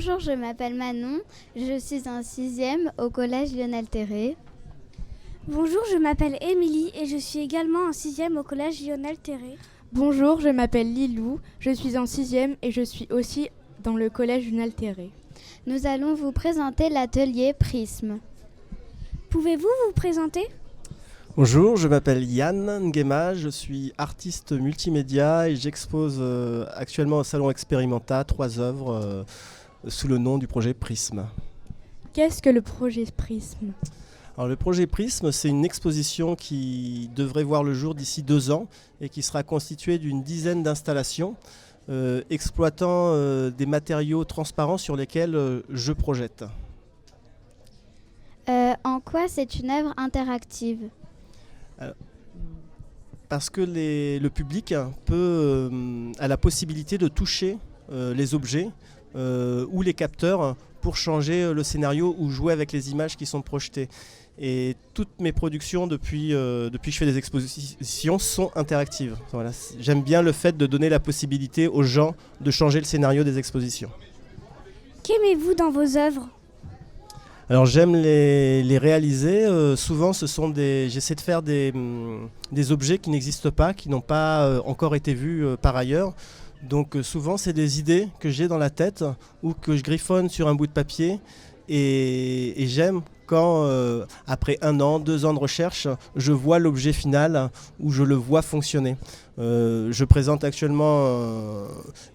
Bonjour, je m'appelle Manon, je suis en 6e au collège Lionel Terré. Bonjour, je m'appelle Émilie et je suis également en 6e au collège Lionel Terré. Bonjour, je m'appelle Lilou, je suis en 6e et je suis aussi dans le collège Lionel Terré. Nous allons vous présenter l'atelier Prisme. Pouvez-vous vous présenter ? Bonjour, je m'appelle Yann Nguema, je suis artiste multimédia et j'expose actuellement au Salon Experimenta 3 œuvres sous le nom du projet Prisme. Qu'est-ce que le projet Prisme ? Alors, le projet Prisme, c'est une exposition qui devrait voir le jour d'ici 2 ans et qui sera constituée d'une dizaine d'installations exploitant des matériaux transparents sur lesquels je projette. En quoi c'est une œuvre interactive ? Parce que le public a la possibilité de toucher les objets ou les capteurs pour changer le scénario ou jouer avec les images qui sont projetées. Et toutes mes productions depuis que je fais des expositions sont interactives. Voilà. J'aime bien le fait de donner la possibilité aux gens de changer le scénario des expositions. Qu'aimez-vous dans vos œuvres ? Alors j'aime les réaliser. Souvent j'essaie de faire des objets qui n'existent pas, qui n'ont pas encore été vus par ailleurs. Donc souvent c'est des idées que j'ai dans la tête ou que je griffonne sur un bout de papier et j'aime quand après 1 an, 2 ans de recherche, je vois l'objet final ou je le vois fonctionner. Je présente actuellement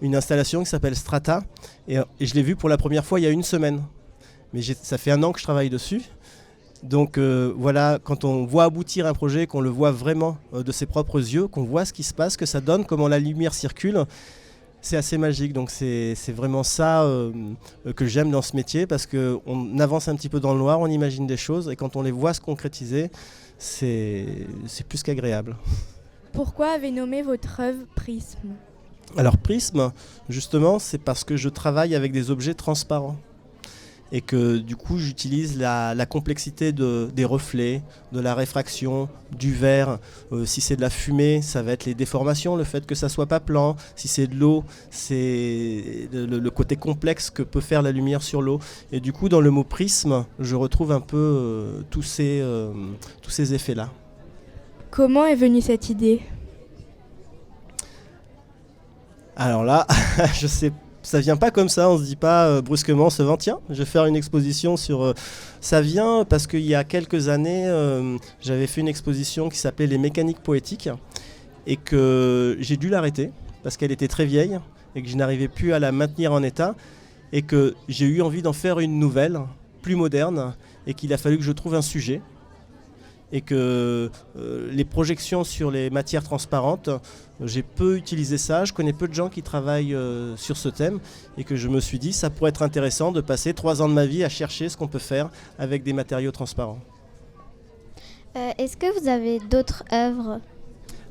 une installation qui s'appelle Strata et je l'ai vue pour la première fois il y a 1 semaine. Mais ça fait 1 an que je travaille dessus. Donc voilà, quand on voit aboutir un projet, qu'on le voit vraiment de ses propres yeux, qu'on voit ce qui se passe, que ça donne, comment la lumière circule, c'est assez magique. Donc c'est vraiment ça que j'aime dans ce métier, parce qu'on avance un petit peu dans le noir, on imagine des choses, et quand on les voit se concrétiser, c'est plus qu'agréable. Pourquoi avez nommé votre œuvre Prisme ? Alors Prisme, justement, c'est parce que je travaille avec des objets transparents. Et que du coup j'utilise la complexité des reflets, de la réfraction, du verre. Si c'est de la fumée, ça va être les déformations, le fait que ça soit pas plan. Si c'est de l'eau, c'est le côté complexe que peut faire la lumière sur l'eau. Et du coup dans le mot prisme, je retrouve un peu tous ces effets-là. Comment est venue cette idée ? Alors là, je sais pas. Ça vient pas comme ça, on se dit pas brusquement, on se dit tiens, je vais faire une exposition sur... Ça vient parce qu'il y a quelques années, j'avais fait une exposition qui s'appelait Les mécaniques poétiques et que j'ai dû l'arrêter parce qu'elle était très vieille et que je n'arrivais plus à la maintenir en état et que j'ai eu envie d'en faire une nouvelle, plus moderne, et qu'il a fallu que je trouve un sujet. Et que les projections sur les matières transparentes, j'ai peu utilisé ça, je connais peu de gens qui travaillent sur ce thème et que je me suis dit ça pourrait être intéressant de passer 3 ans de ma vie à chercher ce qu'on peut faire avec des matériaux transparents. Est-ce que vous avez d'autres œuvres ?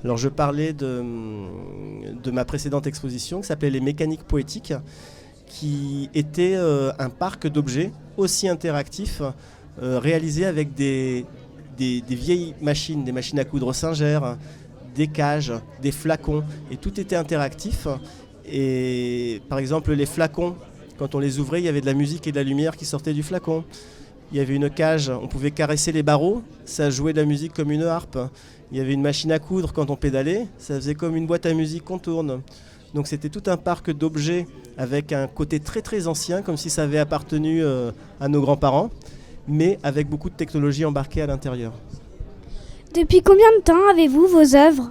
Alors je parlais de ma précédente exposition qui s'appelait Les mécaniques poétiques, qui était un parc d'objets aussi interactifs réalisé avec des vieilles machines, des machines à coudre Singer, des cages, des flacons, et tout était interactif. Et par exemple, les flacons, quand on les ouvrait, il y avait de la musique et de la lumière qui sortaient du flacon. Il y avait une cage, on pouvait caresser les barreaux, ça jouait de la musique comme une harpe. Il y avait une machine à coudre, quand on pédalait, ça faisait comme une boîte à musique qu'on tourne. Donc c'était tout un parc d'objets avec un côté très très ancien, comme si ça avait appartenu à nos grands-parents, mais avec beaucoup de technologie embarquée à l'intérieur. Depuis combien de temps avez-vous vos œuvres ?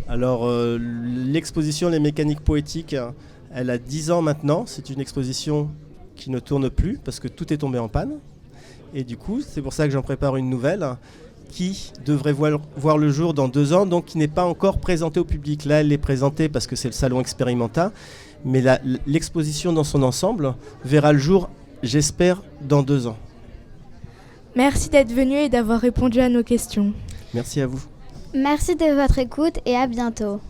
Alors l'exposition Les mécaniques poétiques, elle a 10 ans maintenant. C'est une exposition qui ne tourne plus parce que tout est tombé en panne. Et du coup, c'est pour ça que j'en prépare une nouvelle qui devrait voir le jour dans 2 ans, donc qui n'est pas encore présentée au public. Là, elle est présentée parce que c'est le Salon Experimenta, mais l'exposition dans son ensemble verra le jour, j'espère, dans 2 ans. Merci d'être venu et d'avoir répondu à nos questions. Merci à vous. Merci de votre écoute et à bientôt.